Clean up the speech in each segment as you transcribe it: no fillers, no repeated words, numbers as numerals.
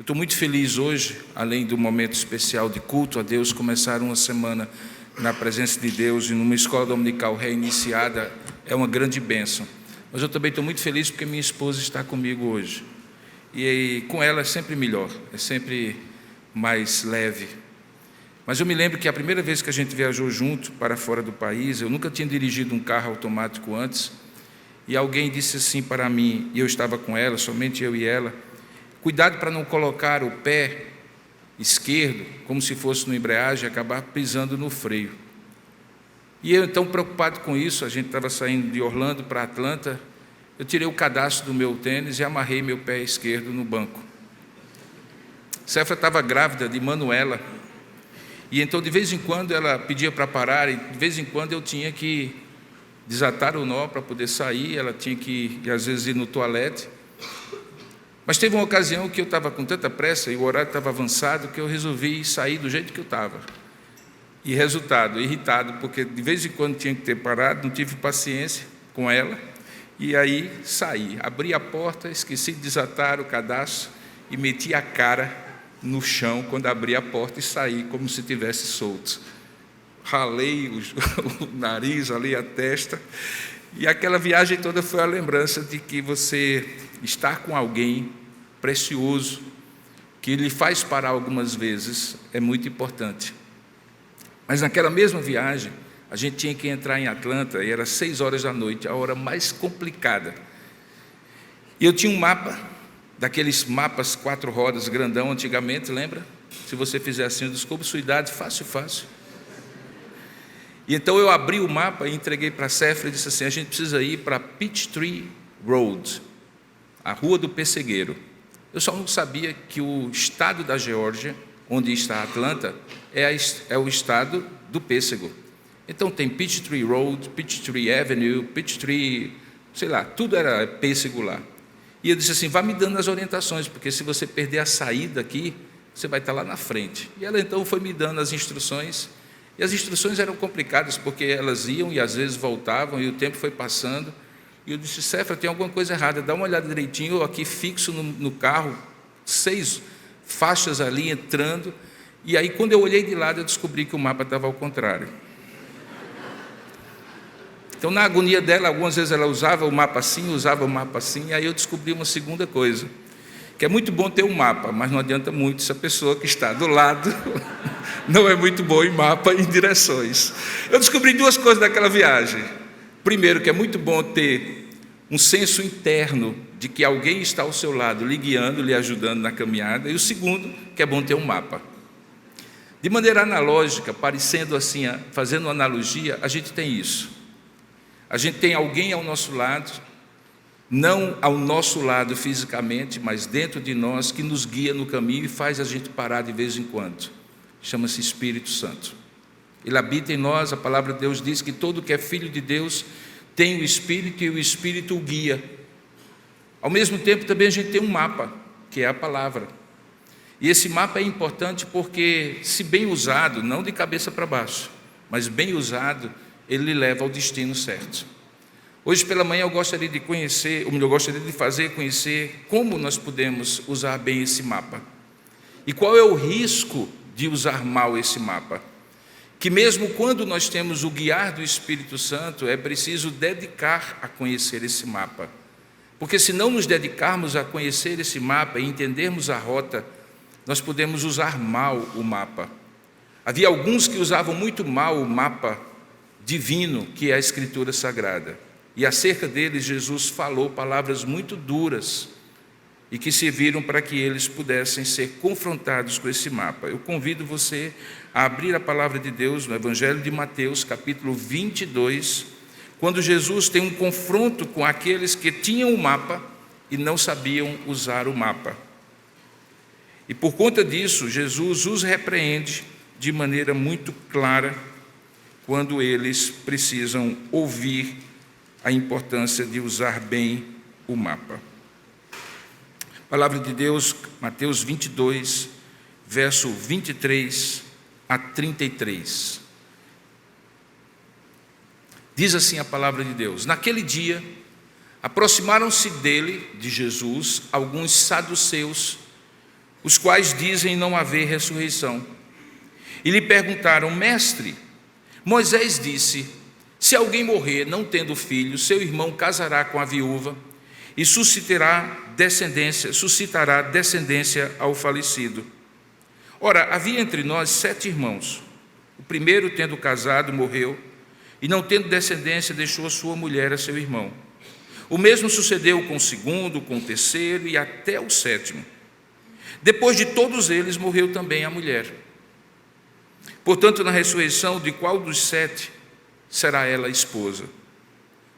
Eu estou muito feliz hoje, além do momento especial de culto a Deus, começar uma semana na presença de Deus e numa escola dominical reiniciada é uma grande bênção. Mas eu também estou muito feliz porque minha esposa está comigo hoje. E com ela é sempre melhor, é sempre mais leve. Mas eu me lembro que a primeira vez que a gente viajou junto para fora do país, eu nunca tinha dirigido um carro automático antes, e alguém disse assim para mim, e eu estava com ela, somente eu e ela: cuidado para não colocar o pé esquerdo, como se fosse no embreagem, e acabar pisando no freio. E eu, então, preocupado com isso, a gente estava saindo de Orlando para Atlanta, eu tirei o cadastro do meu tênis e amarrei meu pé esquerdo no banco. Cefra estava grávida de Manuela, e então, de vez em quando, ela pedia para parar, e de vez em quando eu tinha que desatar o nó para poder sair, ela tinha que, às vezes, ir no toalete. Mas teve uma ocasião que eu estava com tanta pressa e o horário estava avançado que eu resolvi sair do jeito que eu estava. E resultado, irritado, porque de vez em quando tinha que ter parado, não tive paciência com ela, e aí saí. Abri a porta, esqueci de desatar o cadastro e meti a cara no chão quando abri a porta e saí como se tivesse solto. Ralei o nariz, ali a testa, e aquela viagem toda foi a lembrança de que você estar com alguém precioso, que lhe faz parar algumas vezes, é muito importante. Mas naquela mesma viagem, a gente tinha que entrar em Atlanta, e era 6 horas da noite, a hora mais complicada. E eu tinha um mapa, daqueles mapas 4 rodas, grandão, antigamente, lembra? Se você fizer assim, eu descubro sua idade, fácil. E então eu abri o mapa e entreguei para a Cefra e disse assim: a gente precisa ir para Peachtree Road, a Rua do Pessegueiro. Eu só não sabia que o estado da Geórgia, onde está Atlanta, é o estado do pêssego. Então tem Peachtree Road, Peachtree Avenue, Peachtree, sei lá, tudo era pêssego lá. E eu disse assim: vá me dando as orientações, porque se você perder a saída aqui, você vai estar lá na frente. E ela então foi me dando as instruções, e as instruções eram complicadas, porque elas iam e às vezes voltavam, e o tempo foi passando. E eu disse: Cefra, tem alguma coisa errada, dá uma olhada direitinho, eu aqui fixo no carro, 6 faixas ali entrando, e aí quando eu olhei de lado eu descobri que o mapa estava ao contrário. Então, na agonia dela, algumas vezes ela usava o mapa assim, e aí eu descobri uma segunda coisa, que é muito bom ter um mapa, mas não adianta muito se a pessoa que está do lado não é muito boa em mapa e em direções. Eu descobri 2 coisas daquela viagem. Primeiro, que é muito bom ter um senso interno de que alguém está ao seu lado, lhe guiando, lhe ajudando na caminhada. E o segundo, que é bom ter um mapa. De maneira analógica, parecendo assim, fazendo uma analogia, a gente tem isso. A gente tem alguém ao nosso lado, não ao nosso lado fisicamente, mas dentro de nós, que nos guia no caminho e faz a gente parar de vez em quando. Chama-se Espírito Santo. Ele habita em nós, a palavra de Deus diz que todo que é filho de Deus tem o Espírito e o Espírito o guia. Ao mesmo tempo também a gente tem um mapa, que é a palavra. E esse mapa é importante porque, se bem usado, não de cabeça para baixo, mas bem usado, ele leva ao destino certo. Hoje pela manhã eu gostaria de fazer conhecer como nós podemos usar bem esse mapa. E qual é o risco de usar mal esse mapa? Que mesmo quando nós temos o guiar do Espírito Santo, é preciso dedicar a conhecer esse mapa. Porque se não nos dedicarmos a conhecer esse mapa e entendermos a rota, nós podemos usar mal o mapa. Havia alguns que usavam muito mal o mapa divino, que é a Escritura Sagrada. E acerca deles, Jesus falou palavras muito duras e que serviram para que eles pudessem ser confrontados com esse mapa. Eu convido você a abrir a palavra de Deus no Evangelho de Mateus, capítulo 22, quando Jesus tem um confronto com aqueles que tinham o mapa e não sabiam usar o mapa. E por conta disso, Jesus os repreende de maneira muito clara quando eles precisam ouvir a importância de usar bem o mapa. Palavra de Deus, Mateus 22, verso 23 a 33. Diz assim a palavra de Deus: naquele dia, aproximaram-se dele, de Jesus, alguns saduceus, os quais dizem não haver ressurreição. E lhe perguntaram: Mestre, Moisés disse: se alguém morrer não tendo filho, seu irmão casará com a viúva e suscitará descendência ao falecido. Ora, havia entre nós 7 irmãos. O primeiro, tendo casado, morreu, e não tendo descendência, deixou a sua mulher a seu irmão. O mesmo sucedeu com o segundo, com o terceiro e até o 7º. Depois de todos eles, morreu também a mulher. Portanto, na ressurreição, de qual dos 7 será ela esposa?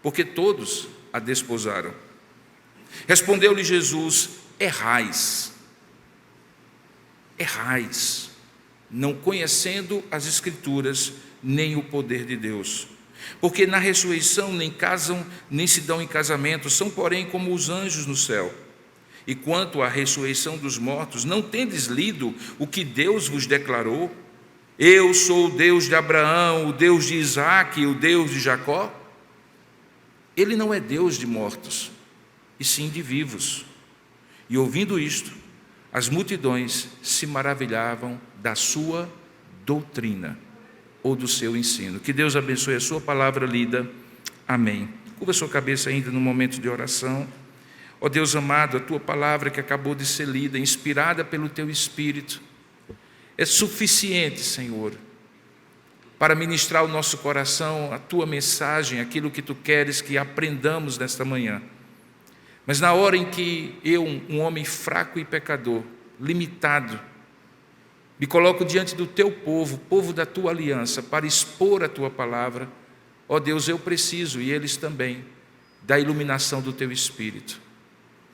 Porque todos a desposaram. Respondeu-lhe Jesus: errais, não conhecendo as Escrituras, nem o poder de Deus. Porque na ressurreição nem casam, nem se dão em casamento, são, porém, como os anjos no céu. E quanto à ressurreição dos mortos, não tendes lido o que Deus vos declarou? Eu sou o Deus de Abraão, o Deus de Isaque e o Deus de Jacó. Ele não é Deus de mortos, e sim de vivos. E ouvindo isto, as multidões se maravilhavam da sua doutrina, ou do seu ensino. Que Deus abençoe a sua palavra lida. Amém. Curva a sua cabeça ainda no momento de oração. Ó Deus amado, a tua palavra que acabou de ser lida, inspirada pelo teu Espírito, é suficiente, Senhor, para ministrar ao nosso coração a tua mensagem, aquilo que tu queres que aprendamos nesta manhã. Mas na hora em que eu, um homem fraco e pecador, limitado, me coloco diante do teu povo, povo da tua aliança, para expor a tua palavra, ó Deus, eu preciso, e eles também, da iluminação do teu Espírito,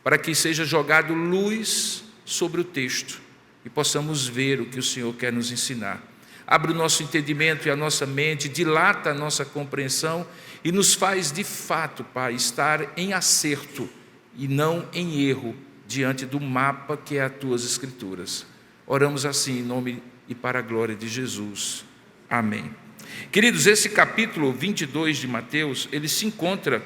para que seja jogado luz sobre o texto e possamos ver o que o Senhor quer nos ensinar. Abre o nosso entendimento e a nossa mente, dilata a nossa compreensão e nos faz de fato, Pai, estar em acerto e não em erro diante do mapa que é as tuas Escrituras. Oramos assim em nome e para a glória de Jesus. Amém. Queridos, esse capítulo 22 de Mateus, ele se encontra,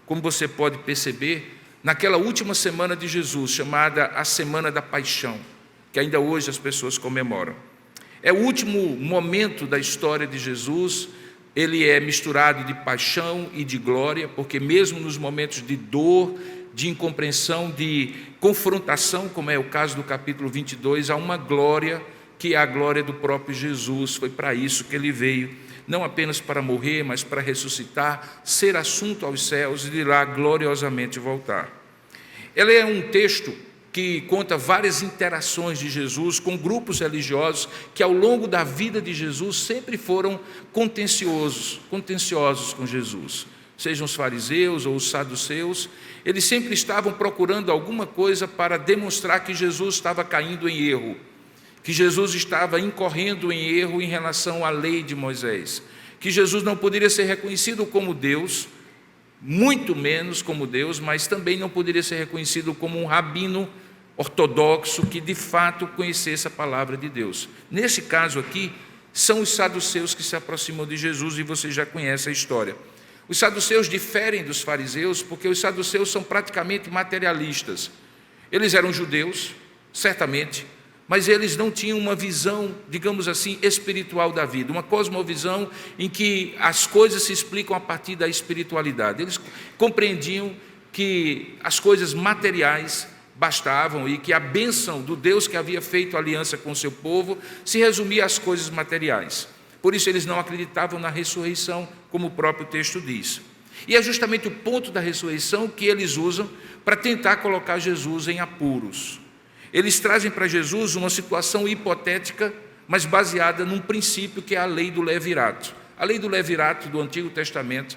como você pode perceber, naquela última semana de Jesus, chamada a Semana da Paixão, que ainda hoje as pessoas comemoram. É o último momento da história de Jesus. Ele é misturado de paixão e de glória, porque mesmo nos momentos de dor, de incompreensão, de confrontação, como é o caso do capítulo 22, há uma glória que é a glória do próprio Jesus. Foi para isso que ele veio, não apenas para morrer, mas para ressuscitar, ser assunto aos céus e de lá gloriosamente voltar. Ele é um texto que conta várias interações de Jesus com grupos religiosos que ao longo da vida de Jesus sempre foram contenciosos com Jesus. Sejam os fariseus ou os saduceus, eles sempre estavam procurando alguma coisa para demonstrar que Jesus estava caindo em erro, que Jesus estava incorrendo em erro em relação à lei de Moisés, que Jesus não poderia ser reconhecido como Deus, muito menos como Deus, mas também não poderia ser reconhecido como um rabino ortodoxo que de fato conhecesse a palavra de Deus. Nesse caso aqui, são os saduceus que se aproximam de Jesus e você já conhece a história. Os saduceus diferem dos fariseus porque os saduceus são praticamente materialistas. Eles eram judeus, certamente, mas eles não tinham uma visão, digamos assim, espiritual da vida, uma cosmovisão em que as coisas se explicam a partir da espiritualidade. Eles compreendiam que as coisas materiais bastavam e que a bênção do Deus que havia feito aliança com o seu povo se resumia às coisas materiais. Por isso eles não acreditavam na ressurreição, como o próprio texto diz. E é justamente o ponto da ressurreição que eles usam para tentar colocar Jesus em apuros. Eles trazem para Jesus uma situação hipotética, mas baseada num princípio que é a lei do levirato. A lei do levirato do Antigo Testamento,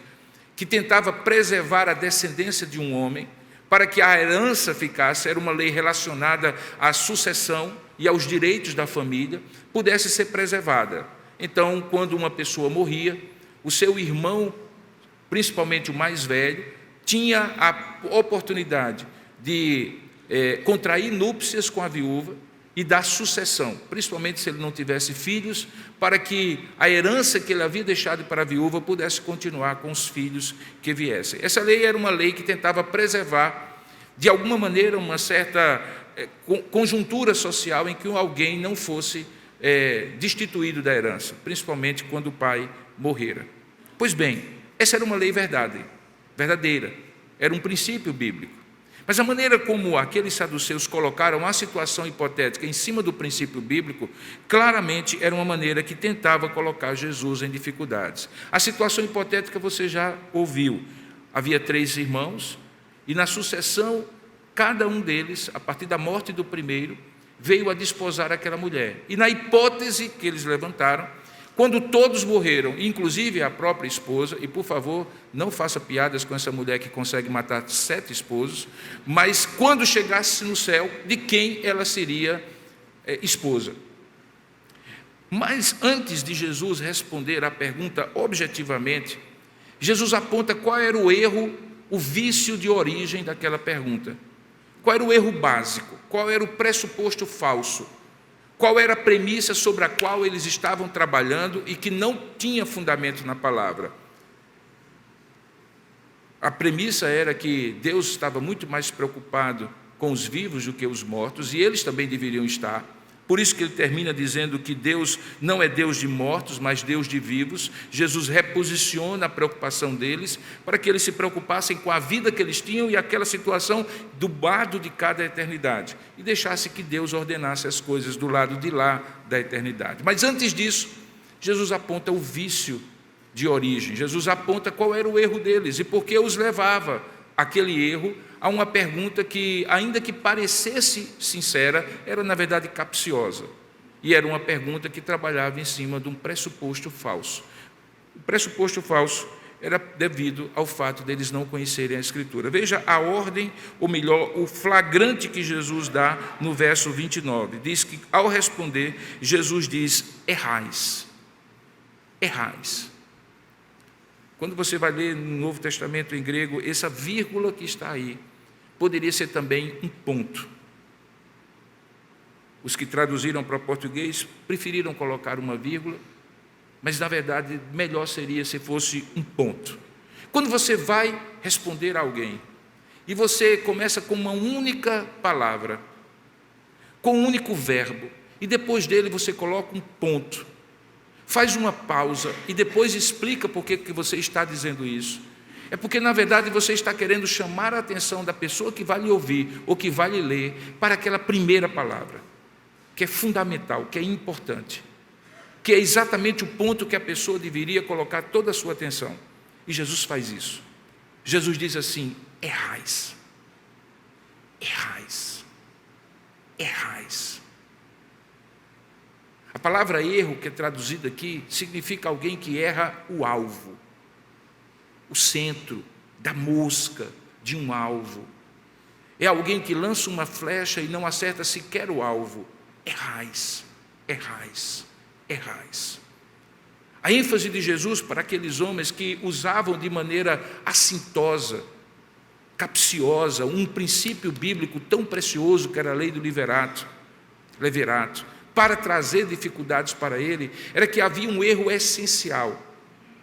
que tentava preservar a descendência de um homem, para que a herança ficasse, era uma lei relacionada à sucessão e aos direitos da família, pudesse ser preservada. Então, quando uma pessoa morria, o seu irmão, principalmente o mais velho, tinha a oportunidade de contrair núpcias com a viúva e dar sucessão, principalmente se ele não tivesse filhos, para que a herança que ele havia deixado para a viúva pudesse continuar com os filhos que viessem. Essa lei era uma lei que tentava preservar, de alguma maneira, uma certa conjuntura social em que alguém não fosse destituído da herança, principalmente quando o pai morrera. Pois bem, essa era uma lei verdadeira, era um princípio bíblico. Mas a maneira como aqueles saduceus colocaram a situação hipotética em cima do princípio bíblico, claramente era uma maneira que tentava colocar Jesus em dificuldades. A situação hipotética você já ouviu. Havia 3 irmãos, e na sucessão, cada um deles, a partir da morte do primeiro, veio a desposar aquela mulher. E na hipótese que eles levantaram, quando todos morreram, inclusive a própria esposa, e por favor, não faça piadas com essa mulher que consegue matar 7 esposos, mas quando chegasse no céu, de quem ela seria esposa. Mas antes de Jesus responder à pergunta objetivamente, Jesus aponta qual era o erro, o vício de origem daquela pergunta. Qual era o erro básico? Qual era o pressuposto falso? Qual era a premissa sobre a qual eles estavam trabalhando e que não tinha fundamento na palavra? A premissa era que Deus estava muito mais preocupado com os vivos do que os mortos, e eles também deveriam estar. Por isso que ele termina dizendo que Deus não é Deus de mortos, mas Deus de vivos. Jesus reposiciona a preocupação deles para que eles se preocupassem com a vida que eles tinham e aquela situação do lado de cada eternidade, e deixasse que Deus ordenasse as coisas do lado de lá da eternidade. Mas antes disso, Jesus aponta o vício de origem. Jesus aponta qual era o erro deles e por que os levava aquele erro a uma pergunta que, ainda que parecesse sincera, era na verdade capciosa. E era uma pergunta que trabalhava em cima de um pressuposto falso. O pressuposto falso era devido ao fato deles não conhecerem a Escritura. Veja a ordem, ou melhor, o flagrante que Jesus dá no verso 29. Diz que, ao responder, Jesus diz: errais. Errais. Quando você vai ler no Novo Testamento em grego, essa vírgula que está aí poderia ser também um ponto. Os que traduziram para o português preferiram colocar uma vírgula, mas na verdade melhor seria se fosse um ponto. Quando você vai responder a alguém e você começa com uma única palavra, com um único verbo, e depois dele você coloca um ponto, faz uma pausa e depois explica por que você está dizendo isso. É porque, na verdade, você está querendo chamar a atenção da pessoa que vai lhe ouvir ou que vai lhe ler para aquela primeira palavra, que é fundamental, que é importante, que é exatamente o ponto que a pessoa deveria colocar toda a sua atenção. E Jesus faz isso. Jesus diz assim: errais. Errais. Errais. A palavra erro, que é traduzida aqui, significa alguém que erra o alvo, o centro da mosca de um alvo. É alguém que lança uma flecha e não acerta sequer o alvo. Errais, errais, errais. A ênfase de Jesus para aqueles homens que usavam de maneira assintosa, capciosa, um princípio bíblico tão precioso que era a lei do levirato, para trazer dificuldades para ele, era que havia um erro essencial,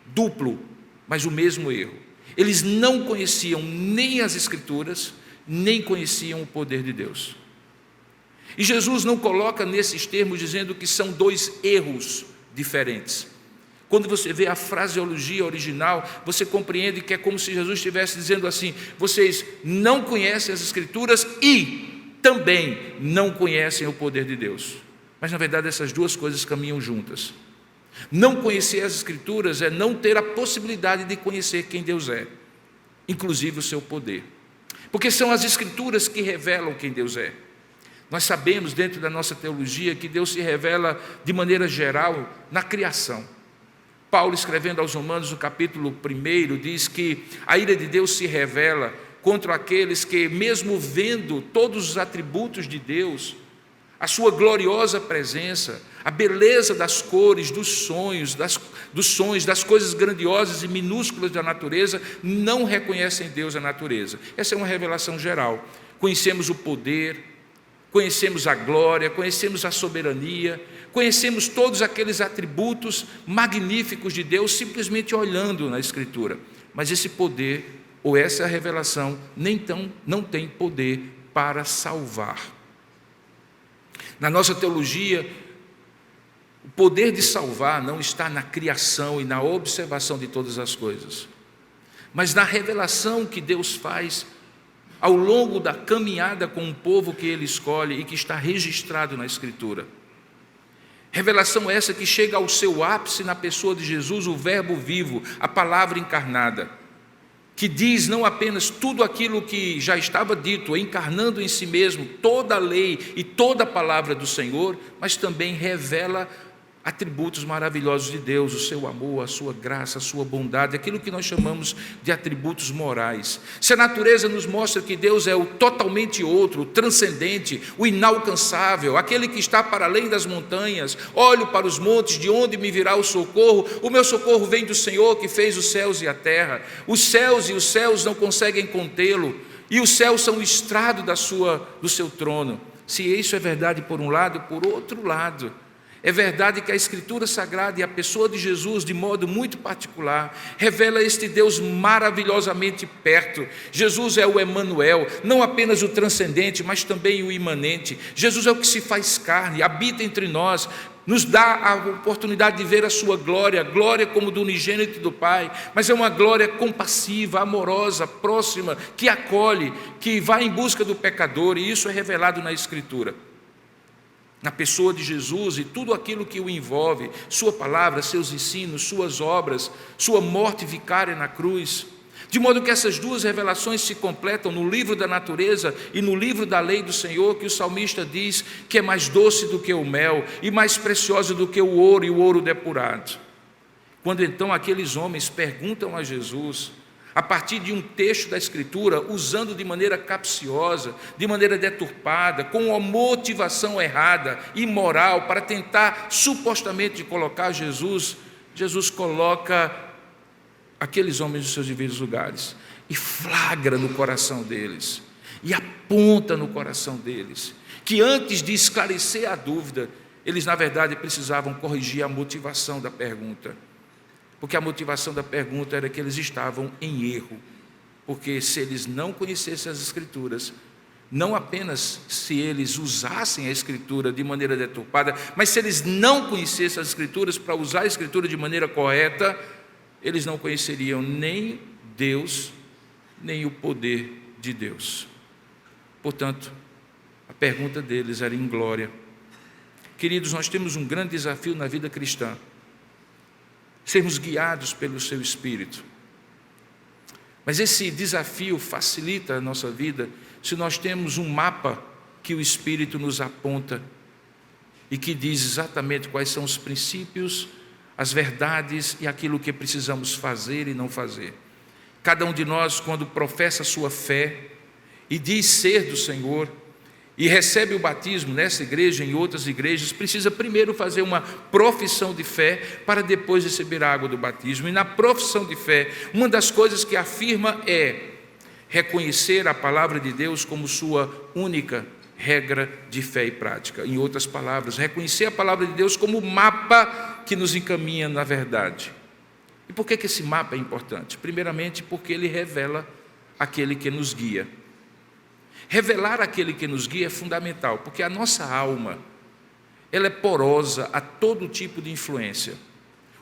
duplo, mas o mesmo erro. Eles não conheciam nem as Escrituras, nem conheciam o poder de Deus. E Jesus não coloca nesses termos dizendo que são 2 erros diferentes. Quando você vê a fraseologia original, você compreende que é como se Jesus estivesse dizendo assim: vocês não conhecem as Escrituras e também não conhecem o poder de Deus. Mas, na verdade, essas 2 coisas caminham juntas. Não conhecer as Escrituras é não ter a possibilidade de conhecer quem Deus é, inclusive o seu poder. Porque são as Escrituras que revelam quem Deus é. Nós sabemos, dentro da nossa teologia, que Deus se revela de maneira geral na criação. Paulo, escrevendo aos Romanos, no capítulo 1, diz que a ira de Deus se revela contra aqueles que, mesmo vendo todos os atributos de Deus, a sua gloriosa presença, a beleza das cores, dos sonhos, das coisas grandiosas e minúsculas da natureza, não reconhecem Deus a natureza. Essa é uma revelação geral. Conhecemos o poder, conhecemos a glória, conhecemos a soberania, conhecemos todos aqueles atributos magníficos de Deus simplesmente olhando na Escritura. Mas esse poder, ou essa revelação, não tem poder para salvar. Na nossa teologia, o poder de salvar não está na criação e na observação de todas as coisas, mas na revelação que Deus faz ao longo da caminhada com o povo que Ele escolhe e que está registrado na Escritura. Revelação essa que chega ao seu ápice na pessoa de Jesus, o Verbo vivo, a palavra encarnada, que diz não apenas tudo aquilo que já estava dito, encarnando em si mesmo toda a lei e toda a palavra do Senhor, mas também revela atributos maravilhosos de Deus, o seu amor, a sua graça, a sua bondade, aquilo que nós chamamos de atributos morais. Se a natureza nos mostra que Deus é o totalmente outro, o transcendente, o inalcançável, aquele que está para além das montanhas, olho para os montes, de onde me virá o meu socorro vem do Senhor que fez os céus e a terra. Os céus não conseguem contê-lo, e os céus são o estrado do seu trono. Se isso é verdade por um lado, por outro lado, é verdade que a Escritura Sagrada e a pessoa de Jesus, de modo muito particular, revela este Deus maravilhosamente perto. Jesus é o Emanuel, não apenas o transcendente, mas também o imanente. Jesus é o que se faz carne, habita entre nós, nos dá a oportunidade de ver a sua glória, glória como do unigênito do Pai, mas é uma glória compassiva, amorosa, próxima, que acolhe, que vai em busca do pecador, e isso é revelado na Escritura. Na pessoa de Jesus e tudo aquilo que o envolve, sua palavra, seus ensinos, suas obras, sua morte vicária na cruz, de modo que essas duas revelações se completam no livro da natureza e no livro da lei do Senhor, que o salmista diz que é mais doce do que o mel e mais preciosa do que o ouro e o ouro depurado. Quando então aqueles homens perguntam a Jesus, a partir de um texto da Escritura, usando de maneira capciosa, de maneira deturpada, com uma motivação errada, imoral, para tentar supostamente colocar Jesus coloca aqueles homens nos seus devidos lugares e flagra no coração deles, e aponta no coração deles, que antes de esclarecer a dúvida, eles na verdade precisavam corrigir a motivação da pergunta. Porque a motivação da pergunta era que eles estavam em erro, porque se eles não conhecessem as Escrituras, não apenas se eles usassem a Escritura de maneira deturpada, mas se eles não conhecessem as Escrituras para usar a Escritura de maneira correta, eles não conheceriam nem Deus, nem o poder de Deus. Portanto, a pergunta deles era inglória. Queridos, nós temos um grande desafio na vida cristã: sermos guiados pelo seu Espírito. Mas esse desafio facilita a nossa vida se nós temos um mapa que o Espírito nos aponta e que diz exatamente quais são os princípios, as verdades e aquilo que precisamos fazer e não fazer. Cada um de nós, quando professa a sua fé e diz ser do Senhor, e recebe o batismo nessa igreja e em outras igrejas, precisa primeiro fazer uma profissão de fé para depois receber a água do batismo. E na profissão de fé, uma das coisas que afirma é reconhecer a palavra de Deus como sua única regra de fé e prática. Em outras palavras, reconhecer a palavra de Deus como o mapa que nos encaminha na verdade. E por que esse mapa é importante? Primeiramente, porque ele revela aquele que nos guia. Revelar aquele que nos guia é fundamental, porque a nossa alma, ela é porosa a todo tipo de influência.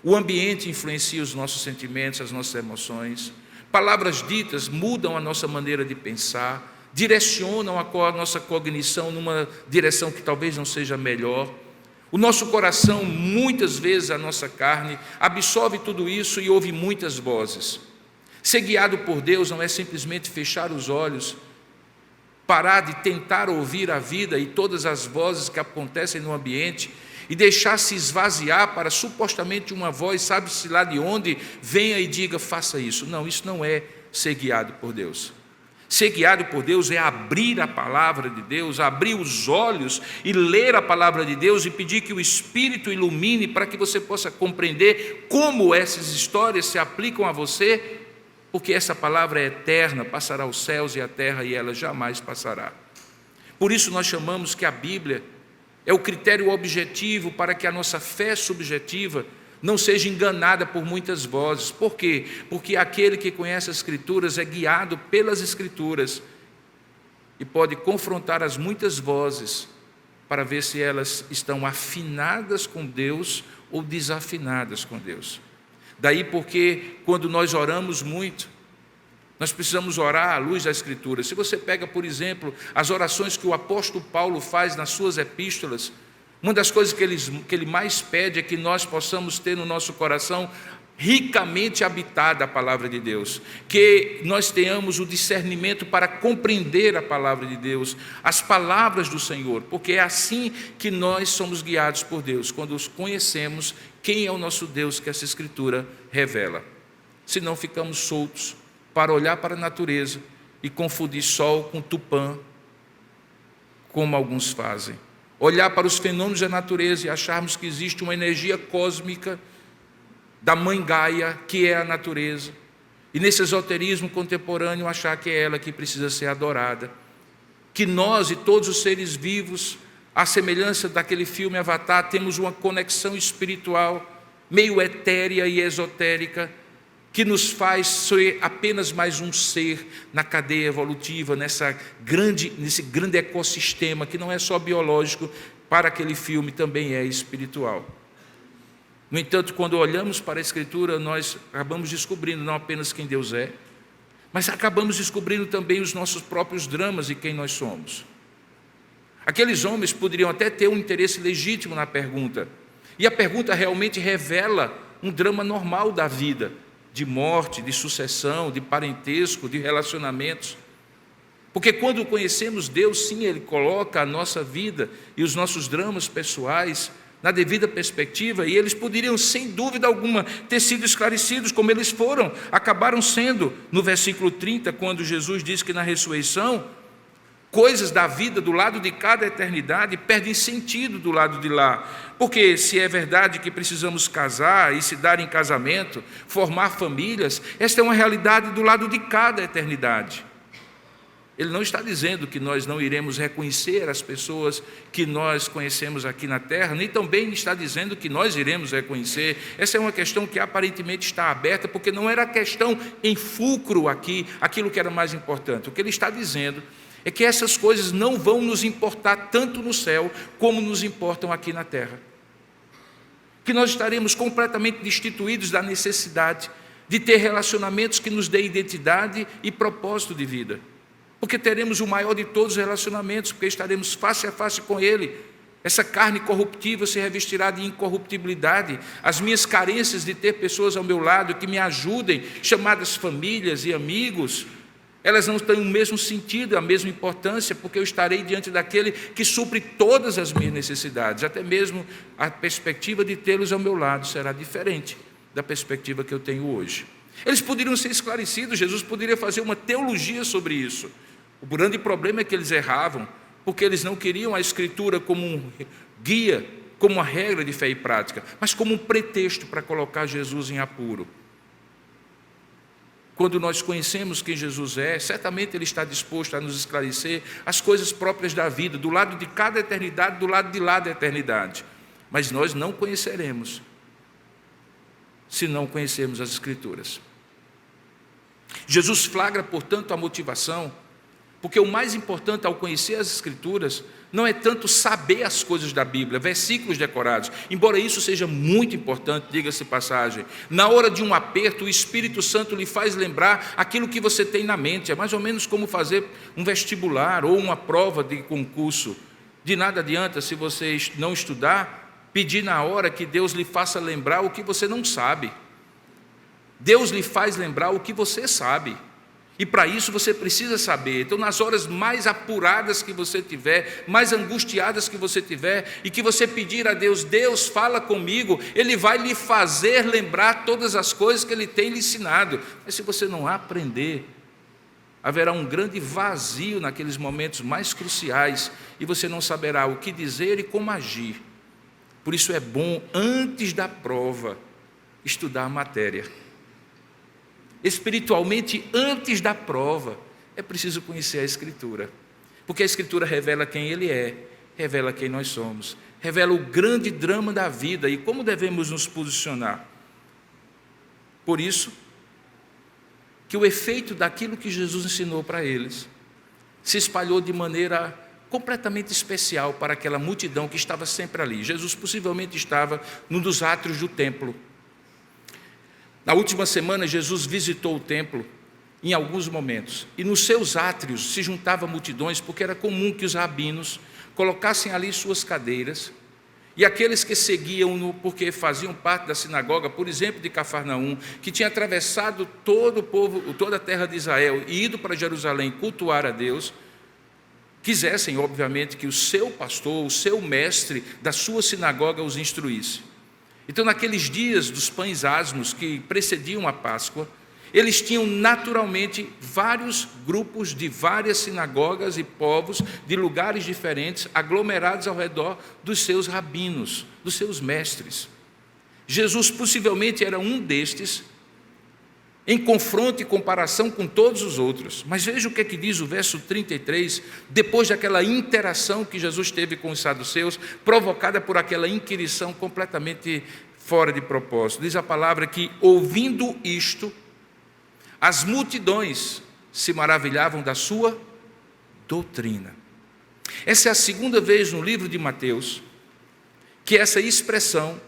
O ambiente influencia os nossos sentimentos, as nossas emoções. Palavras ditas mudam a nossa maneira de pensar, direcionam a nossa cognição numa direção que talvez não seja melhor. O nosso coração, muitas vezes a nossa carne, absorve tudo isso e ouve muitas vozes. Ser guiado por Deus não é simplesmente fechar os olhos, parar de tentar ouvir a vida e todas as vozes que acontecem no ambiente e deixar-se esvaziar para supostamente uma voz, sabe-se lá de onde, venha e diga, faça isso. Não, isso não é ser guiado por Deus. Ser guiado por Deus é abrir a palavra de Deus, abrir os olhos e ler a palavra de Deus e pedir que o Espírito ilumine para que você possa compreender como essas histórias se aplicam a você, porque essa palavra é eterna, passará os céus e a terra e ela jamais passará. Por isso nós chamamos que a Bíblia é o critério objetivo para que a nossa fé subjetiva não seja enganada por muitas vozes. Por quê? Porque aquele que conhece as Escrituras é guiado pelas Escrituras e pode confrontar as muitas vozes para ver se elas estão afinadas com Deus ou desafinadas com Deus. Daí porque quando nós oramos muito, nós precisamos orar à luz da Escritura. Se você pega, por exemplo, as orações que o apóstolo Paulo faz nas suas epístolas, uma das coisas que ele mais pede é que nós possamos ter no nosso coração ricamente habitada a palavra de Deus, que nós tenhamos o discernimento para compreender a palavra de Deus, as palavras do Senhor, porque é assim que nós somos guiados por Deus, quando conhecemos quem é o nosso Deus que essa Escritura revela. Senão ficamos soltos para olhar para a natureza e confundir sol com Tupã, como alguns fazem. Olhar para os fenômenos da natureza e acharmos que existe uma energia cósmica da mãe Gaia, que é a natureza, e nesse esoterismo contemporâneo achar que é ela que precisa ser adorada, que nós e todos os seres vivos, à semelhança daquele filme Avatar, temos uma conexão espiritual meio etérea e esotérica, que nos faz ser apenas mais um ser na cadeia evolutiva, nesse grande ecossistema, que não é só biológico, para aquele filme também é espiritual. No entanto, quando olhamos para a Escritura, nós acabamos descobrindo não apenas quem Deus é, mas acabamos descobrindo também os nossos próprios dramas e quem nós somos. Aqueles homens poderiam até ter um interesse legítimo na pergunta, e a pergunta realmente revela um drama normal da vida, de morte, de sucessão, de parentesco, de relacionamentos. Porque quando conhecemos Deus, sim, Ele coloca a nossa vida e os nossos dramas pessoais na devida perspectiva, e eles poderiam, sem dúvida alguma, ter sido esclarecidos, como eles acabaram sendo, no versículo 30, quando Jesus diz que na ressurreição, coisas da vida do lado de cá da eternidade perdem sentido do lado de lá. Porque se é verdade que precisamos casar e se dar em casamento, formar famílias, esta é uma realidade do lado de cá da eternidade. Ele não está dizendo que nós não iremos reconhecer as pessoas que nós conhecemos aqui na terra, nem também está dizendo que nós iremos reconhecer. Essa é uma questão que aparentemente está aberta, porque não era a questão em fulcro aqui, aquilo que era mais importante. O que ele está dizendo é que essas coisas não vão nos importar tanto no céu, como nos importam aqui na terra. Que nós estaremos completamente destituídos da necessidade de ter relacionamentos que nos dêem identidade e propósito de vida. Porque teremos o maior de todos os relacionamentos, porque estaremos face a face com Ele. Essa carne corruptível se revestirá de incorruptibilidade. As minhas carências de ter pessoas ao meu lado que me ajudem, chamadas famílias e amigos, elas não têm o mesmo sentido, a mesma importância, porque eu estarei diante daquele que supre todas as minhas necessidades. Até mesmo a perspectiva de tê-los ao meu lado será diferente da perspectiva que eu tenho hoje. Eles poderiam ser esclarecidos, Jesus poderia fazer uma teologia sobre isso. O grande problema é que eles erravam, porque eles não queriam a Escritura como um guia, como uma regra de fé e prática, mas como um pretexto para colocar Jesus em apuro. Quando nós conhecemos quem Jesus é, certamente Ele está disposto a nos esclarecer as coisas próprias da vida, do lado de cada eternidade, do lado de lá da eternidade. Mas nós não conheceremos, se não conhecermos as Escrituras. Jesus flagra, portanto, a motivação, porque o mais importante ao conhecer as Escrituras não é tanto saber as coisas da Bíblia, versículos decorados, embora isso seja muito importante, diga-se passagem. Na hora de um aperto, o Espírito Santo lhe faz lembrar aquilo que você tem na mente. É mais ou menos como fazer um vestibular ou uma prova de concurso. De nada adianta, se você não estudar, pedir na hora que Deus lhe faça lembrar o que você não sabe. Deus lhe faz lembrar o que você sabe. E para isso você precisa saber. Então, nas horas mais apuradas que você tiver, mais angustiadas que você tiver, e que você pedir a Deus, Deus fala comigo, Ele vai lhe fazer lembrar todas as coisas que Ele tem lhe ensinado. Mas se você não aprender, haverá um grande vazio naqueles momentos mais cruciais, e você não saberá o que dizer e como agir. Por isso é bom, antes da prova, estudar a matéria. Espiritualmente, antes da prova, é preciso conhecer a Escritura, porque a Escritura revela quem Ele é, revela quem nós somos, revela o grande drama da vida e como devemos nos posicionar. Por isso, que o efeito daquilo que Jesus ensinou para eles se espalhou de maneira completamente especial para aquela multidão que estava sempre ali. Jesus possivelmente estava num dos átrios do templo. Na última semana, Jesus visitou o templo em alguns momentos, e nos seus átrios se juntavam multidões, porque era comum que os rabinos colocassem ali suas cadeiras, e aqueles que seguiam-no, porque faziam parte da sinagoga, por exemplo, de Cafarnaum, que tinha atravessado todo o povo, toda a terra de Israel, e ido para Jerusalém cultuar a Deus, quisessem, obviamente, que o seu pastor, o seu mestre da sua sinagoga os instruísse. Então, naqueles dias dos pães asmos que precediam a Páscoa, eles tinham naturalmente vários grupos de várias sinagogas e povos de lugares diferentes aglomerados ao redor dos seus rabinos, dos seus mestres. Jesus possivelmente era um destes, em confronto e comparação com todos os outros. Mas veja o que é que diz o verso 33, depois daquela interação que Jesus teve com os saduceus, provocada por aquela inquirição completamente fora de propósito. Diz a palavra que, ouvindo isto, as multidões se maravilhavam da sua doutrina. Essa é a segunda vez no livro de Mateus que essa expressão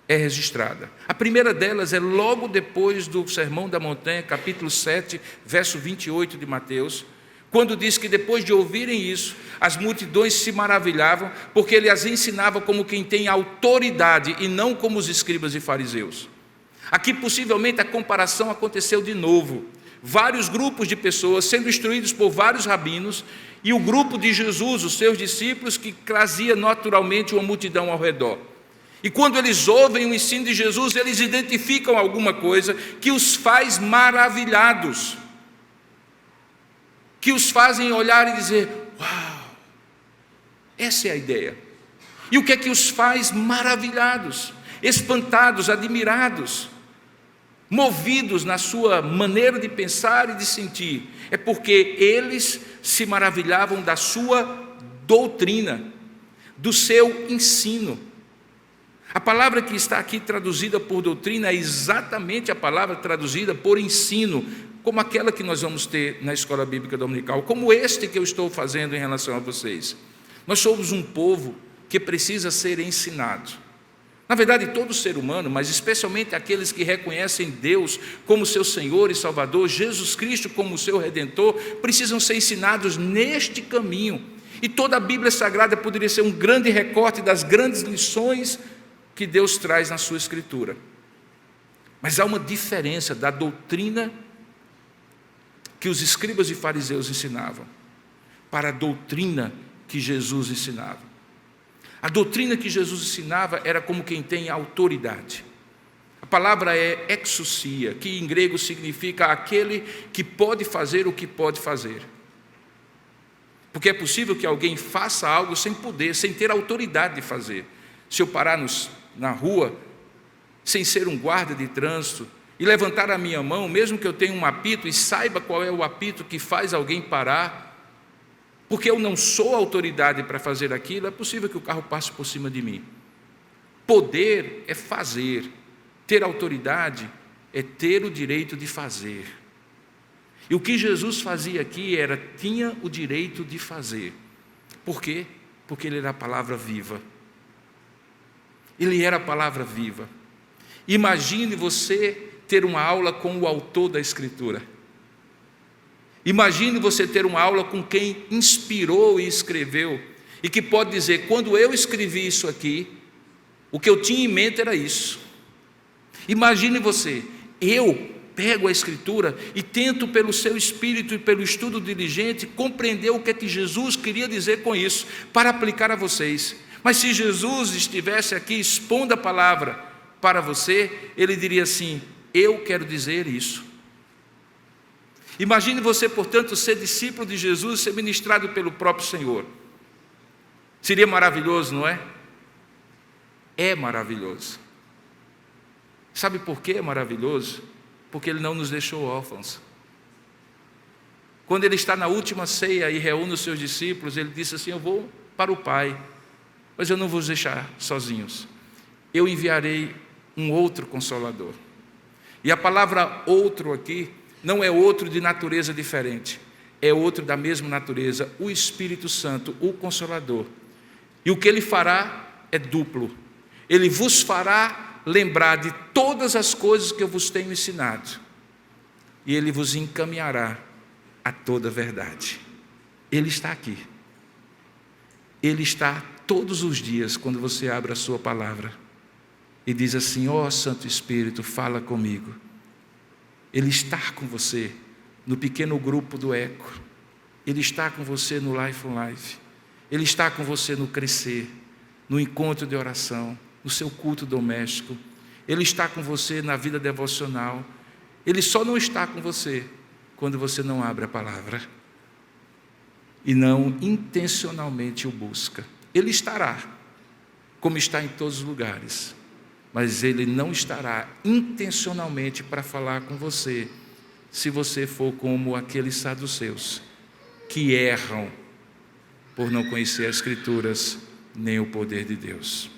é registrada. A primeira delas é logo depois do Sermão da Montanha, capítulo 7, verso 28 de Mateus, quando diz que depois de ouvirem isso, as multidões se maravilhavam, porque ele as ensinava como quem tem autoridade e não como os escribas e fariseus. Aqui possivelmente a comparação aconteceu de novo. Vários grupos de pessoas sendo instruídos por vários rabinos, e o grupo de Jesus, os seus discípulos, que trazia naturalmente uma multidão ao redor. E quando eles ouvem o ensino de Jesus, eles identificam alguma coisa que os faz maravilhados, que os fazem olhar e dizer: uau, essa é a ideia. E o que é que os faz maravilhados, espantados, admirados, movidos na sua maneira de pensar e de sentir? É porque eles se maravilhavam da sua doutrina, do seu ensino. A palavra que está aqui traduzida por doutrina é exatamente a palavra traduzida por ensino, como aquela que nós vamos ter na escola bíblica dominical, como este que eu estou fazendo em relação a vocês. Nós somos um povo que precisa ser ensinado. Na verdade, todo ser humano, mas especialmente aqueles que reconhecem Deus como seu Senhor e Salvador, Jesus Cristo como seu Redentor, precisam ser ensinados neste caminho. E toda a Bíblia Sagrada poderia ser um grande recorte das grandes lições que Deus traz na sua Escritura. Mas há uma diferença da doutrina que os escribas e fariseus ensinavam para a doutrina que Jesus ensinava. A doutrina que Jesus ensinava era como quem tem autoridade. A palavra é exousia, que em grego significa aquele que pode fazer o que pode fazer. Porque é possível que alguém faça algo sem poder, sem ter autoridade de fazer. Se eu parar na rua, sem ser um guarda de trânsito, e levantar a minha mão, mesmo que eu tenha um apito e saiba qual é o apito que faz alguém parar, porque eu não sou autoridade para fazer aquilo, é possível que o carro passe por cima de mim. Poder é fazer, ter autoridade é ter o direito de fazer. E o que Jesus fazia aqui tinha o direito de fazer. Por quê? Porque ele era a palavra viva. Ele era a palavra viva. Imagine você ter uma aula com o autor da Escritura. Imagine você ter uma aula com quem inspirou e escreveu, e que pode dizer: quando eu escrevi isso aqui, o que eu tinha em mente era isso. Imagine você, eu pego a Escritura e tento pelo seu espírito e pelo estudo diligente compreender o que é que Jesus queria dizer com isso, para aplicar a vocês. Mas se Jesus estivesse aqui expondo a palavra para você, ele diria assim: eu quero dizer isso. Imagine você, portanto, ser discípulo de Jesus, ser ministrado pelo próprio Senhor. Seria maravilhoso, não é? É maravilhoso. Sabe por que é maravilhoso? Porque Ele não nos deixou órfãos. Quando Ele está na última ceia e reúne os seus discípulos, Ele disse assim: eu vou para o Pai, mas eu não vou os deixar sozinhos. Eu enviarei um outro Consolador. E a palavra outro aqui não é outro de natureza diferente, é outro da mesma natureza, o Espírito Santo, o Consolador. E o que ele fará é duplo. Ele vos fará lembrar de todas as coisas que eu vos tenho ensinado. E ele vos encaminhará a toda a verdade. Ele está aqui. Ele está todos os dias quando você abre a sua palavra e diz assim: ó Santo Espírito, fala comigo. Ele está com você no pequeno grupo do Eco. Ele está com você no Life on Life. Ele está com você no Crescer, no encontro de oração, no seu culto doméstico. Ele está com você na vida devocional. Ele só não está com você quando você não abre a palavra e não intencionalmente o busca. Ele estará, como está em todos os lugares, mas ele não estará intencionalmente para falar com você, se você for como aqueles saduceus que erram por não conhecer as Escrituras nem o poder de Deus.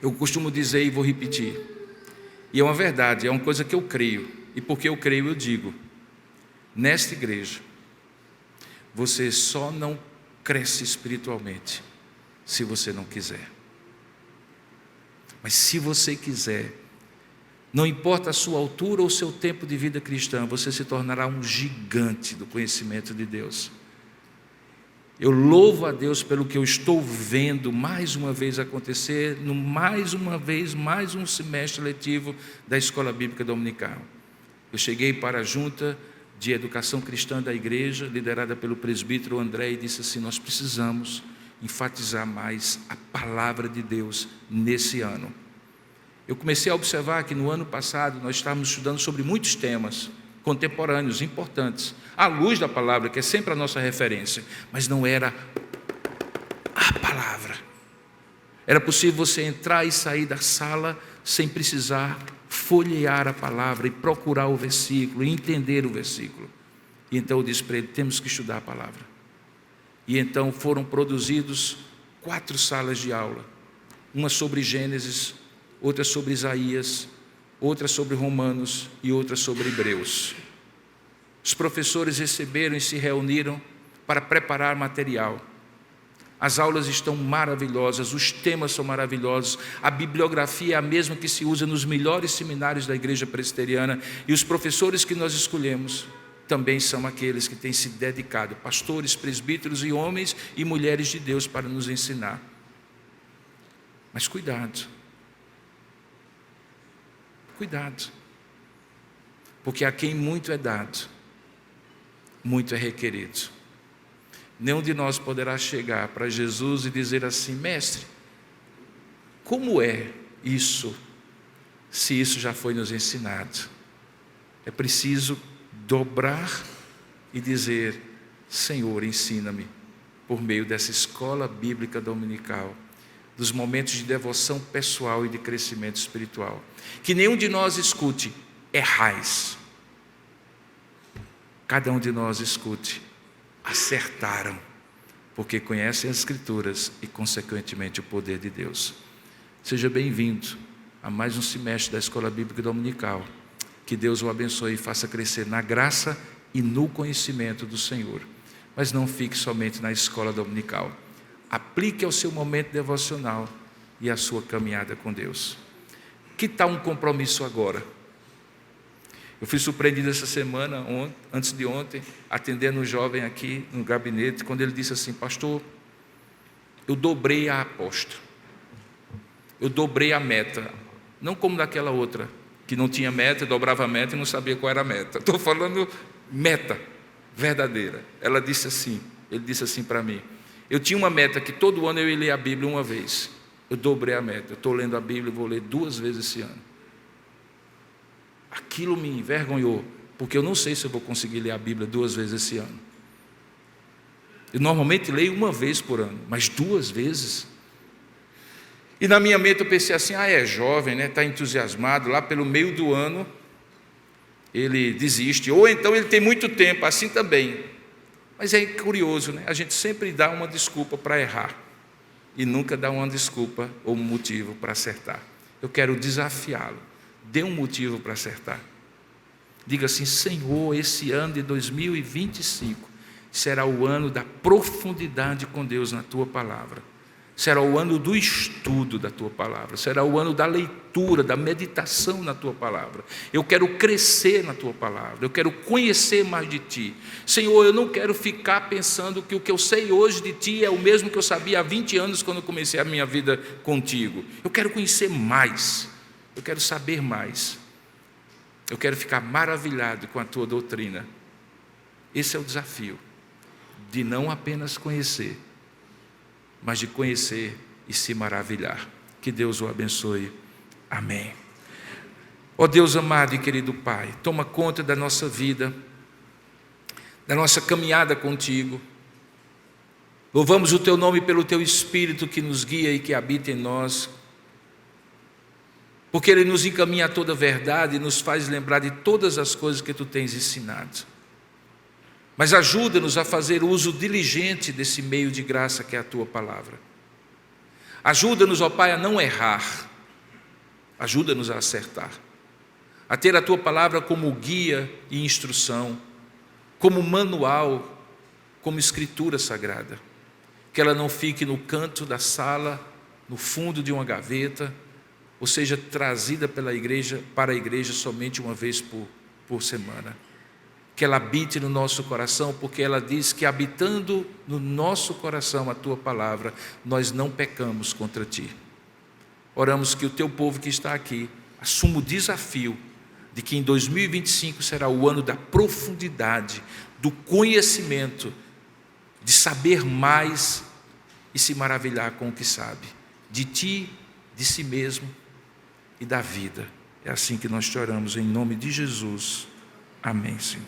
Eu costumo dizer e vou repetir, e é uma verdade, é uma coisa que eu creio, e porque eu creio eu digo: nesta igreja você só não cresce espiritualmente se você não quiser. Mas se você quiser, não importa a sua altura ou o seu tempo de vida cristã, você se tornará um gigante do conhecimento de Deus. Eu louvo a Deus pelo que eu estou vendo mais uma vez acontecer, mais um semestre letivo da Escola Bíblica Dominical. Eu cheguei para a junta de educação cristã da igreja, liderada pelo presbítero André, e disse assim: nós precisamos enfatizar mais a palavra de Deus nesse ano. Eu comecei a observar que no ano passado nós estávamos estudando sobre muitos temas contemporâneos, importantes, à luz da palavra, que é sempre a nossa referência, mas não era a palavra. Era possível você entrar e sair da sala sem precisar folhear a palavra e procurar o versículo, e entender o versículo. E então eu disse para ele: temos que estudar a palavra. E então foram produzidos 4 salas de aula, uma sobre Gênesis, outra sobre Isaías, outra sobre Romanos e outra sobre Hebreus. Os professores receberam e se reuniram para preparar material. As aulas estão maravilhosas, os temas são maravilhosos, a bibliografia é a mesma que se usa nos melhores seminários da igreja presbiteriana, e os professores que nós escolhemos também são aqueles que têm se dedicado, pastores, presbíteros e homens e mulheres de Deus, para nos ensinar. Mas cuidado, porque a quem muito é dado, muito é requerido. Nenhum de nós poderá chegar para Jesus e dizer assim: mestre, como é isso, se isso já foi nos ensinado? É preciso dobrar e dizer: Senhor, ensina-me, por meio dessa escola bíblica dominical, dos momentos de devoção pessoal e de crescimento espiritual. Que nenhum de nós escute: errais. Cada um de nós escute: acertaram, porque conhecem as Escrituras e, consequentemente, o poder de Deus. Seja bem-vindo a mais um semestre da Escola Bíblica Dominical. Que Deus o abençoe e faça crescer na graça e no conhecimento do Senhor. Mas não fique somente na escola dominical. Aplique ao seu momento devocional e à sua caminhada com Deus. Que tal um compromisso agora? Eu fui surpreendido essa semana, antes de ontem, atendendo um jovem aqui no gabinete, quando ele disse assim: pastor, eu dobrei a aposta, eu dobrei a meta, não como daquela outra, que não tinha meta, dobrava a meta e não sabia qual era a meta. Estou falando meta verdadeira. Ele disse assim para mim: eu tinha uma meta que todo ano eu ia ler a Bíblia uma vez. Eu dobrei a meta, eu estou lendo a Bíblia e vou ler 2 vezes esse ano. Aquilo me envergonhou, porque eu não sei se eu vou conseguir ler a Bíblia 2 vezes esse ano. Eu normalmente leio 1 vez por ano, mas 2 vezes. E na minha mente eu pensei assim: é jovem, né? Está entusiasmado, lá pelo meio do ano ele desiste, ou então ele tem muito tempo, assim também. Mas é curioso, né? A gente sempre dá uma desculpa para errar e nunca dá uma desculpa ou um motivo para acertar. Eu quero desafiá-lo: dê um motivo para acertar. Diga assim: Senhor, esse ano de 2025 será o ano da profundidade com Deus na Tua Palavra. Será o ano do estudo da Tua Palavra. Será o ano da leitura, da meditação na Tua Palavra. Eu quero crescer na Tua Palavra. Eu quero conhecer mais de Ti. Senhor, eu não quero ficar pensando que o que eu sei hoje de Ti é o mesmo que eu sabia há 20 anos quando eu comecei a minha vida contigo. Eu quero conhecer mais. Eu quero saber mais. Eu quero ficar maravilhado com a Tua doutrina. Esse é o desafio. De não apenas conhecer, mas de conhecer e se maravilhar. Que Deus o abençoe. Amém. Ó Deus amado e querido Pai, toma conta da nossa vida, da nossa caminhada contigo. Louvamos o Teu nome pelo Teu Espírito que nos guia e que habita em nós, porque Ele nos encaminha a toda a verdade e nos faz lembrar de todas as coisas que Tu tens ensinado. Mas ajuda-nos a fazer uso diligente desse meio de graça que é a Tua Palavra. Ajuda-nos, ó Pai, a não errar. Ajuda-nos a acertar. A ter a Tua Palavra como guia e instrução, como manual, como escritura sagrada. Que ela não fique no canto da sala, no fundo de uma gaveta, ou seja, trazida pela igreja, para a igreja somente uma vez por semana. Que ela habite no nosso coração, porque ela diz que habitando no nosso coração a Tua Palavra, nós não pecamos contra Ti. Oramos que o Teu povo que está aqui assuma o desafio de que em 2025 será o ano da profundidade, do conhecimento, de saber mais e se maravilhar com o que sabe, de Ti, de si mesmo e da vida. É assim que nós te oramos, em nome de Jesus. Amém, Senhor.